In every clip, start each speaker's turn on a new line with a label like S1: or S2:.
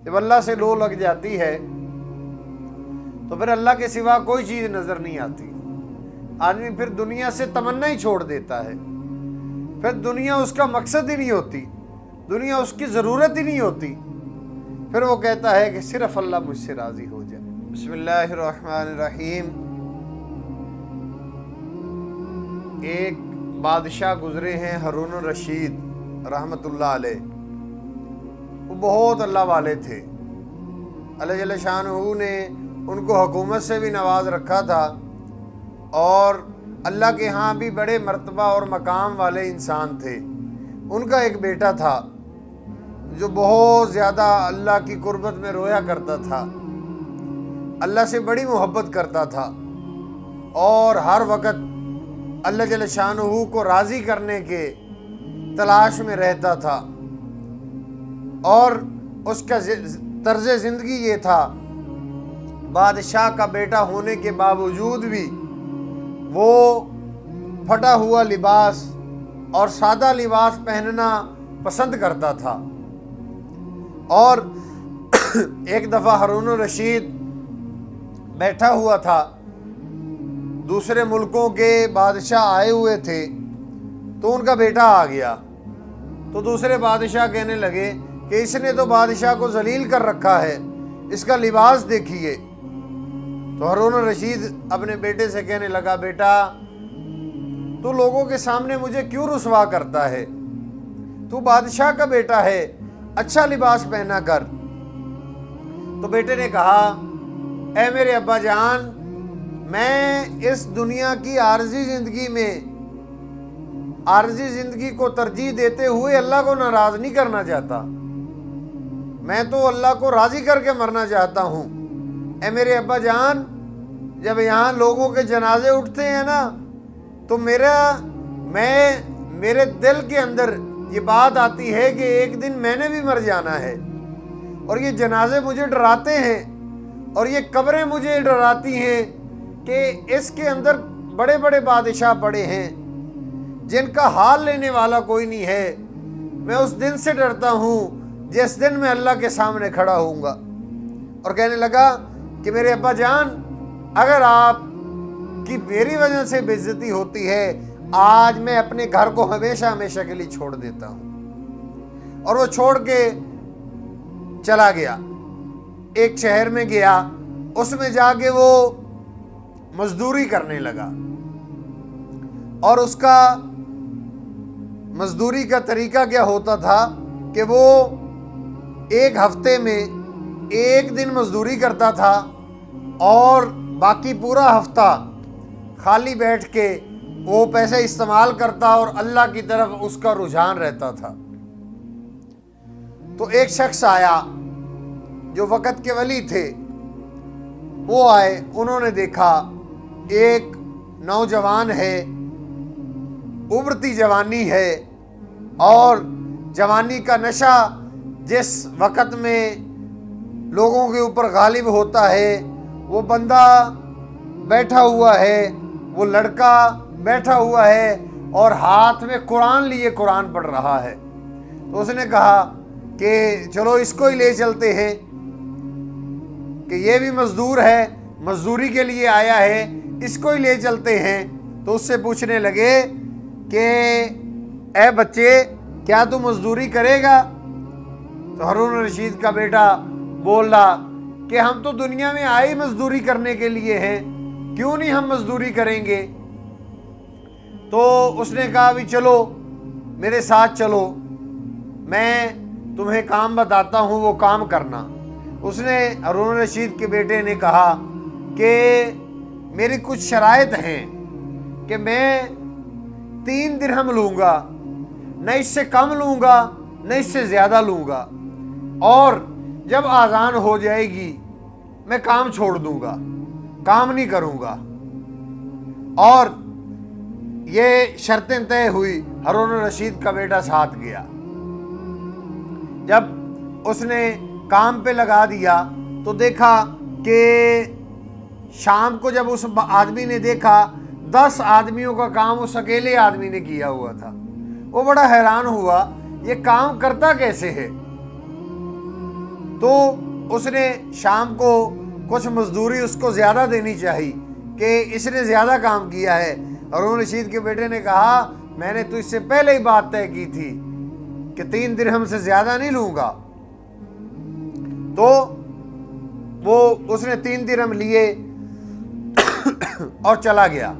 S1: جب اللہ سے لو لگ جاتی ہے تو پھر اللہ کے سوا کوئی چیز نظر نہیں آتی. آدمی پھر دنیا سے تمنا ہی چھوڑ دیتا ہے. پھر دنیا اس کا مقصد ہی نہیں ہوتی, دنیا اس کی ضرورت ہی نہیں ہوتی. پھر وہ کہتا ہے کہ صرف اللہ مجھ سے راضی ہو جائے. بسم اللہ الرحمن الرحیم. ایک بادشاہ گزرے ہیں ہارون الرشید رحمۃ اللہ علیہ. وہ بہت اللہ والے تھے. اللہ جل شانہ نے ان کو حکومت سے بھی نواز رکھا تھا اور اللہ کے ہاں بھی بڑے مرتبہ اور مقام والے انسان تھے. ان کا ایک بیٹا تھا جو بہت زیادہ اللہ کی قربت میں رویا کرتا تھا, اللہ سے بڑی محبت کرتا تھا اور ہر وقت اللہ جل شانہ کو راضی کرنے کے تلاش میں رہتا تھا. اور اس کا طرز زندگی یہ تھا, بادشاہ کا بیٹا ہونے کے باوجود بھی وہ پھٹا ہوا لباس اور سادہ لباس پہننا پسند کرتا تھا. اور ایک دفعہ ہارون الرشید بیٹھا ہوا تھا, دوسرے ملکوں کے بادشاہ آئے ہوئے تھے, تو ان کا بیٹا آ گیا. تو دوسرے بادشاہ کہنے لگے کہ اس نے تو بادشاہ کو ذلیل کر رکھا ہے, اس کا لباس دیکھیے. تو ہارون الرشید اپنے بیٹے سے کہنے لگا, بیٹا تو لوگوں کے سامنے مجھے کیوں رسوا کرتا ہے؟ تو بادشاہ کا بیٹا ہے, اچھا لباس پہنا کر. تو بیٹے نے کہا, اے میرے ابا جان, میں اس دنیا کی عارضی زندگی کو ترجیح دیتے ہوئے اللہ کو ناراض نہیں کرنا چاہتا. میں تو اللہ کو راضی کر کے مرنا چاہتا ہوں. اے میرے ابا جان, جب یہاں لوگوں کے جنازے اٹھتے ہیں نا, تو میرے دل کے اندر یہ بات آتی ہے کہ ایک دن میں نے بھی مر جانا ہے. اور یہ جنازے مجھے ڈراتے ہیں اور یہ قبریں مجھے ڈراتی ہیں کہ اس کے اندر بڑے بڑے بادشاہ پڑے ہیں جن کا حال لینے والا کوئی نہیں ہے. میں اس دن سے ڈرتا ہوں جس دن میں اللہ کے سامنے کھڑا ہوں گا. اور کہنے لگا کہ میرے ابا جان, اگر آپ کی میری وجہ سے بے عزتی ہوتی ہے, آج میں اپنے گھر کو ہمیشہ ہمیشہ کے لیے چھوڑ دیتا ہوں. اور وہ چھوڑ کے چلا گیا. ایک شہر میں گیا, اس میں جا کے وہ مزدوری کرنے لگا. اور اس کا مزدوری کا طریقہ کیا ہوتا تھا کہ وہ ایک ہفتے میں ایک دن مزدوری کرتا تھا اور باقی پورا ہفتہ خالی بیٹھ کے وہ پیسے استعمال کرتا اور اللہ کی طرف اس کا رجحان رہتا تھا. تو ایک شخص آیا جو وقت کے ولی تھے, وہ آئے. انہوں نے دیکھا ایک نوجوان ہے, ابھرتی جوانی ہے, اور جوانی کا نشہ جس وقت میں لوگوں کے اوپر غالب ہوتا ہے, وہ بندہ بیٹھا ہوا ہے, وہ لڑکا بیٹھا ہوا ہے اور ہاتھ میں قرآن لیے قرآن پڑھ رہا ہے. تو اس نے کہا کہ چلو اس کو ہی لے چلتے ہیں, کہ یہ بھی مزدور ہے, مزدوری کے لیے آیا ہے, اس کو ہی لے چلتے ہیں. تو اس سے پوچھنے لگے کہ اے بچے, کیا تو مزدوری کرے گا؟ تو ہارون الرشید کا بیٹا بول رہا کہ ہم تو دنیا میں آئے مزدوری کرنے کے لیے ہیں, کیوں نہیں ہم مزدوری کریں گے؟ تو اس نے کہا بھی چلو میرے ساتھ چلو, میں تمہیں کام بتاتا ہوں, وہ کام کرنا. اس نے ہارون الرشید کے بیٹے نے کہا کہ میری کچھ شرائط ہیں کہ میں 3 درہم لوں گا, نہ اس سے کم لوں گا نہ اس سے زیادہ لوں گا, اور جب اذان ہو جائے گی میں کام چھوڑ دوں گا, کام نہیں کروں گا. اور یہ شرطیں طے ہوئی. ہارون الرشید کا بیٹا ساتھ گیا. جب اس نے کام پہ لگا دیا تو دیکھا کہ شام کو جب اس آدمی نے دیکھا 10 آدمیوں کا کام اس اکیلے آدمی نے کیا ہوا تھا. وہ بڑا حیران ہوا, یہ کام کرتا کیسے ہے؟ تو اس نے شام کو کچھ مزدوری اس کو زیادہ دینی چاہیے کہ اس نے زیادہ کام کیا ہے۔ ہارون رشید کے بیٹے نے کہا میں نے تو اس سے پہلے ہی بات طے کی تھی کہ 3 درہم سے زیادہ نہیں لوں گا۔ تو وہ اس نے 3 درہم لیے اور چلا گیا۔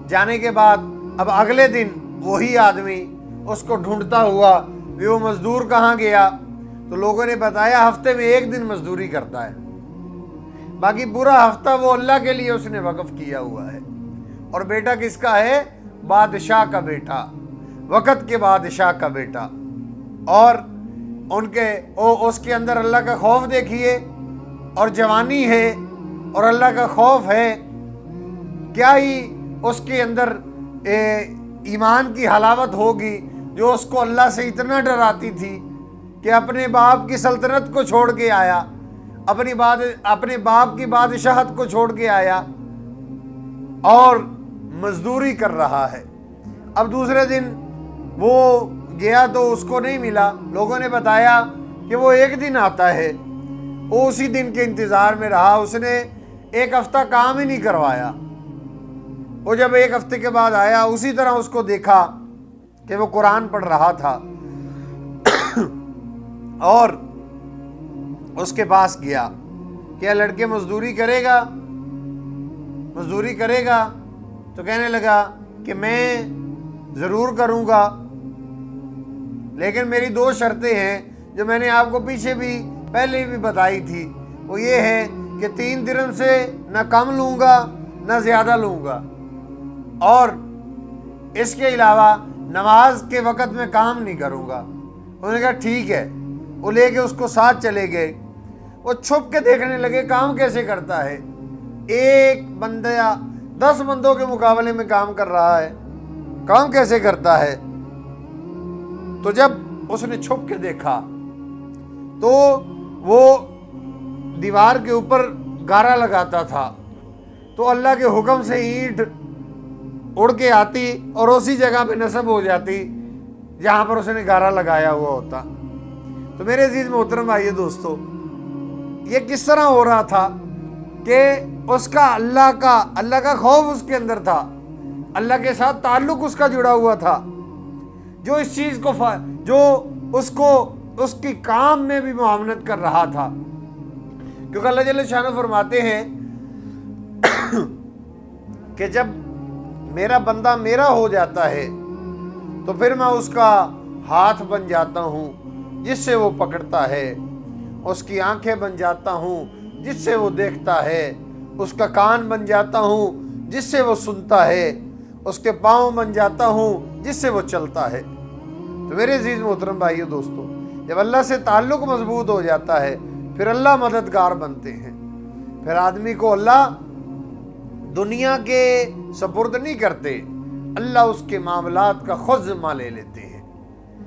S1: جانے کے بعد اب اگلے دن وہی آدمی اس کو ڈھونڈتا ہوا کہ وہ مزدور کہاں گیا، تو لوگوں نے بتایا ہفتے میں 1 دن مزدوری کرتا ہے، باقی پورا ہفتہ وہ اللہ کے لیے اس نے وقف کیا ہوا ہے۔ اور بیٹا کس کا ہے؟ بادشاہ کا بیٹا، وقت کے بادشاہ کا بیٹا۔ اور اس کے اندر اللہ کا خوف دیکھیے، اور جوانی ہے اور اللہ کا خوف ہے، کیا ہی اس کے اندر ایمان کی حلاوت ہوگی جو اس کو اللہ سے اتنا ڈراتی تھی کہ اپنے باپ کی سلطنت کو چھوڑ کے آیا، اپنے باپ کی بادشاہت کو چھوڑ کے آیا اور مزدوری کر رہا ہے۔ اب دوسرے دن وہ گیا تو اس کو نہیں ملا، لوگوں نے بتایا کہ وہ 1 دن آتا ہے۔ وہ اسی دن کے انتظار میں رہا، اس نے 1 ہفتہ کام ہی نہیں کروایا۔ وہ جب 1 ہفتے کے بعد آیا، اسی طرح اس کو دیکھا کہ وہ قرآن پڑھ رہا تھا اور اس کے پاس گیا، کیا لڑکے مزدوری کرے گا؟ تو کہنے لگا کہ میں ضرور کروں گا، لیکن میری 2 شرطیں ہیں جو میں نے آپ کو پیچھے بھی پہلے بھی بتائی تھی۔ وہ یہ ہے کہ 3 درہم سے نہ کم لوں گا نہ زیادہ لوں گا، اور اس کے علاوہ نماز کے وقت میں کام نہیں کروں گا۔ انہوں نے کہا ٹھیک ہے۔ وہ لے کے اس کو ساتھ چلے گئے۔ وہ چھپ کے دیکھنے لگے کام کیسے کرتا ہے، 1 بندہ 10 بندوں کے مقابلے میں کام کر رہا ہے، کام کیسے کرتا ہے۔ تو جب اس نے چھپ کے دیکھا تو وہ دیوار کے اوپر گارا لگاتا تھا، تو اللہ کے حکم سے اینٹ اڑ کے آتی اور اسی جگہ پہ نصب ہو جاتی جہاں پر اس نے گارا لگایا ہوا ہوتا۔ تو میرے عزیز محترم بھائیو دوستو، یہ کس طرح ہو رہا تھا کہ اس کا اللہ کا خوف اس کے اندر تھا، اللہ کے ساتھ تعلق اس کا جڑا ہوا تھا، جو اس چیز کو اس کی کام میں بھی معاونت کر رہا تھا۔ کیونکہ اللہ جل شانہ فرماتے ہیں کہ جب میرا بندہ میرا ہو جاتا ہے تو پھر میں اس کا ہاتھ بن جاتا ہوں جس سے وہ پکڑتا ہے، اس کی آنکھیں بن جاتا ہوں جس سے وہ دیکھتا ہے، اس کا کان بن جاتا ہوں جس سے وہ سنتا ہے، اس کے پاؤں بن جاتا ہوں جس سے وہ چلتا ہے۔ تو میرے عزیز محترم بھائیو دوستو، جب اللہ سے تعلق مضبوط ہو جاتا ہے پھر اللہ مددگار بنتے ہیں، پھر آدمی کو اللہ دنیا کے سپرد نہیں کرتے، اللہ اس کے معاملات کا خود ذمہ لے لیتے ہیں۔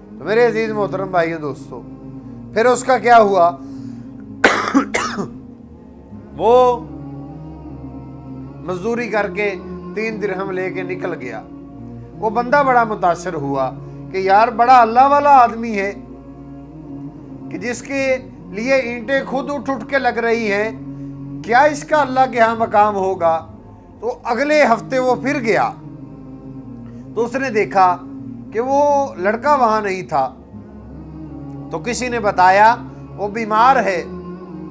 S1: تو میرے عزیز محترم بھائیو دوستو، پھر اس کا کیا ہوا؟ وہ مزدوری کر کے 3 درہم لے کے نکل گیا۔ وہ بندہ بڑا متاثر ہوا کہ یار بڑا اللہ والا آدمی ہے کہ جس کے لیے اینٹیں خود اٹھ کے لگ رہی ہیں، کیا اس کا اللہ کے ہاں مقام ہوگا؟ تو اگلے ہفتے وہ پھر گیا تو اس نے دیکھا کہ وہ لڑکا وہاں نہیں تھا۔ تو کسی نے بتایا وہ بیمار ہے،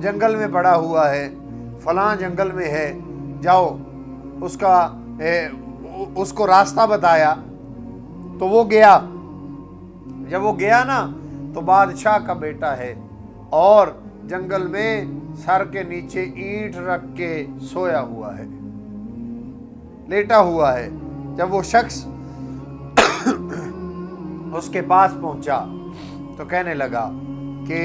S1: جنگل میں پڑا ہوا ہے، فلاں جنگل میں ہے، جاؤ۔ اس کو راستہ بتایا تو وہ گیا۔ جب وہ گیا نا تو بادشاہ کا بیٹا ہے اور جنگل میں سر کے نیچے اینٹ رکھ کے سویا ہوا ہے، لیٹا ہوا ہے۔ جب وہ شخص اس کے پاس پہنچا تو کہنے لگا کہ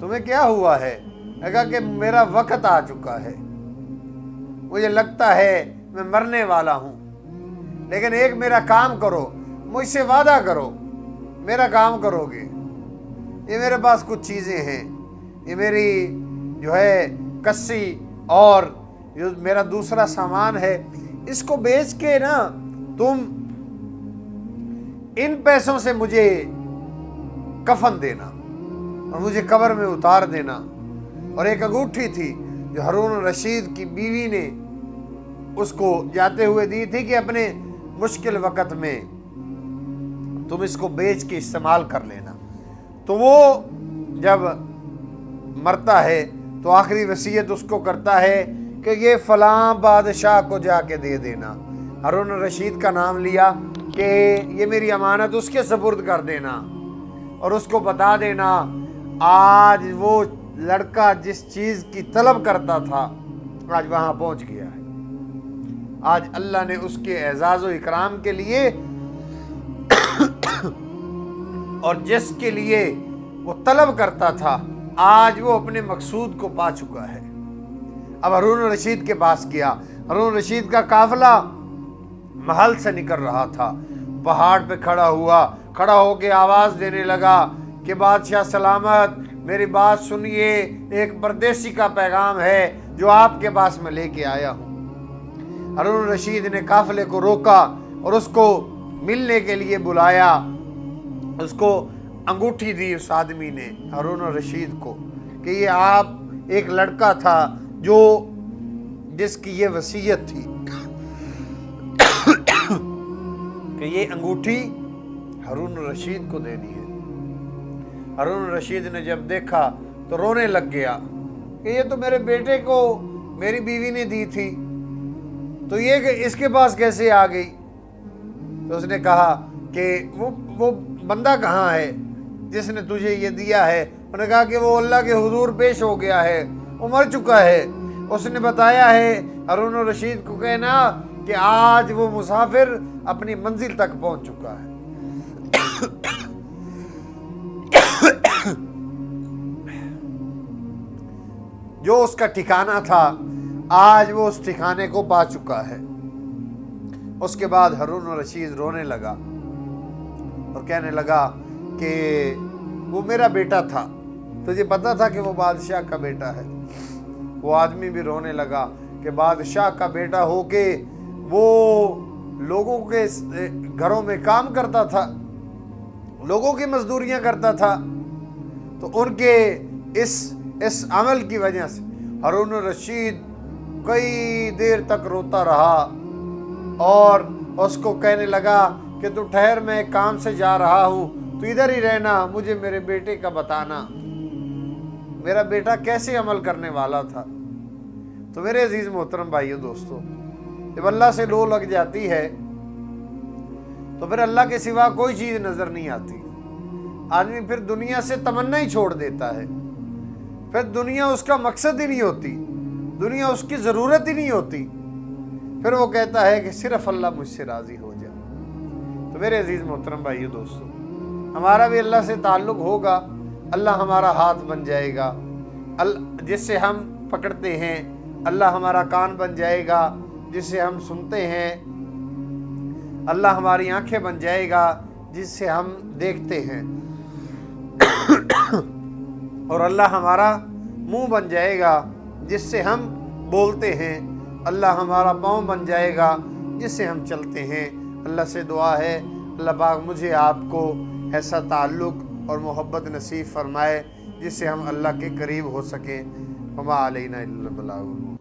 S1: تمہیں کیا ہوا ہے؟ کہا کہ میرا وقت آ چکا ہے، مجھے لگتا ہے میں مرنے والا ہوں، لیکن ایک میرا کام کرو، مجھ سے وعدہ کرو، میرا کام کرو گے۔ یہ میرے پاس کچھ چیزیں ہیں، یہ میری جو ہے کسی اور جو میرا دوسرا سامان ہے، اس کو بیچ کے نا تم ان پیسوں سے مجھے کفن دینا، اور مجھے قبر میں اتار دینا۔ اور ایک انگوٹھی تھی جو ہارون رشید کی بیوی نے اس کو جاتے ہوئے دی تھی کہ اپنے مشکل وقت میں تم اس کو بیچ کے استعمال کر لینا۔ تو وہ جب مرتا ہے تو آخری وصیت اس کو کرتا ہے کہ یہ فلاں بادشاہ کو جا کے دے دینا۔ ہارون رشید کا نام لیا کہ یہ میری امانت اس کے سپرد کر دینا، اور اس کو بتا دینا آج وہ لڑکا جس چیز کی طلب کرتا تھا آج وہاں پہنچ گیا ہے۔ آج اللہ نے اس کے اعزاز و اکرام کے لیے اور جس کے لیے وہ طلب کرتا تھا آج وہ اپنے مقصود کو پا چکا ہے۔ اب ہارون رشید کے پاس گیا۔ ہارون رشید کا قافلہ محل سے نکل رہا تھا، پہاڑ پہ کھڑا ہو کے آواز دینے لگا کہ بادشاہ سلامت، میری بات سنیے، ایک پردیسی کا پیغام ہے جو آپ کے پاس میں لے کے آیا ہوں۔ ہارون رشید نے قافلے کو روکا اور اس کو ملنے کے لیے بلایا۔ اس کو انگوٹھی دی اس آدمی نے ہارون رشید کو کہ یہ آپ ایک لڑکا تھا جس کی یہ وصیت تھی کہ یہ انگوٹھی ہارون رشید کو دینی ہے۔ ہارون رشید نے جب دیکھا تو رونے لگ گیا کہ یہ تو میرے بیٹے کو میری بیوی نے دی تھی، تو یہ کہ اس کے پاس کیسے آ گئی؟ تو اس نے کہا کہ وہ بندہ کہاں ہے جس نے تجھے یہ دیا ہے؟ انہوں نے کہا کہ وہ اللہ کے حضور پیش ہو گیا ہے، وہ مر چکا ہے۔ اس نے بتایا ہے ہارون رشید کو کہنا کہ آج وہ مسافر اپنی منزل تک پہنچ چکا ہے۔ جو اس کا ٹھکانہ تھا آج وہ اس ٹھکانے کو پا چکا ہے۔ اس کے بعد ہارون رشید رونے لگا اور کہنے لگا کہ وہ میرا بیٹا تھا، تجھے پتا تھا کہ وہ بادشاہ کا بیٹا ہے۔ وہ آدمی بھی رونے لگا کہ بادشاہ کا بیٹا ہو کے وہ لوگوں کے گھروں میں کام کرتا تھا، لوگوں کی مزدوریاں کرتا تھا، تو ان کے اس عمل کی وجہ سے ہارون رشید کئی دیر تک روتا رہا اور اس کو کہنے لگا کہ تو ٹھہر، میں ایک کام سے جا رہا ہوں، تو ادھر ہی رہنا، مجھے میرے بیٹے کا بتانا، میرا بیٹا کیسے عمل کرنے والا تھا۔ تو میرے عزیز محترم بھائیو دوستو، جب اللہ سے لو لگ جاتی ہے تو پھر اللہ کے سوا کوئی چیز نظر نہیں آتی۔ آدمی پھر دنیا سے تمنا ہی چھوڑ دیتا ہے، پھر دنیا اس کا مقصد ہی نہیں ہوتی، دنیا اس کی ضرورت ہی نہیں ہوتی، پھر وہ کہتا ہے کہ صرف اللہ مجھ سے راضی ہو جائے۔ تو میرے عزیز محترم بھائیو دوستو، ہمارا بھی اللہ سے تعلق ہوگا، اللہ ہمارا ہاتھ بن جائے گا جس سے ہم پکڑتے ہیں، اللہ ہمارا کان بن جائے گا جس سے ہم سنتے ہیں، اللہ ہماری آنکھیں بن جائے گا جس سے ہم دیکھتے ہیں، اور اللہ ہمارا منہ بن جائے گا جس سے ہم بولتے ہیں، اللہ ہمارا پاؤں بن جائے گا جس سے ہم چلتے ہیں۔ اللہ سے دعا ہے اللہ پاک مجھے آپ کو ایسا تعلق اور محبت نصیب فرمائے جس سے ہم اللہ کے قریب ہو سکیں۔ وما علینا الا البلاغ۔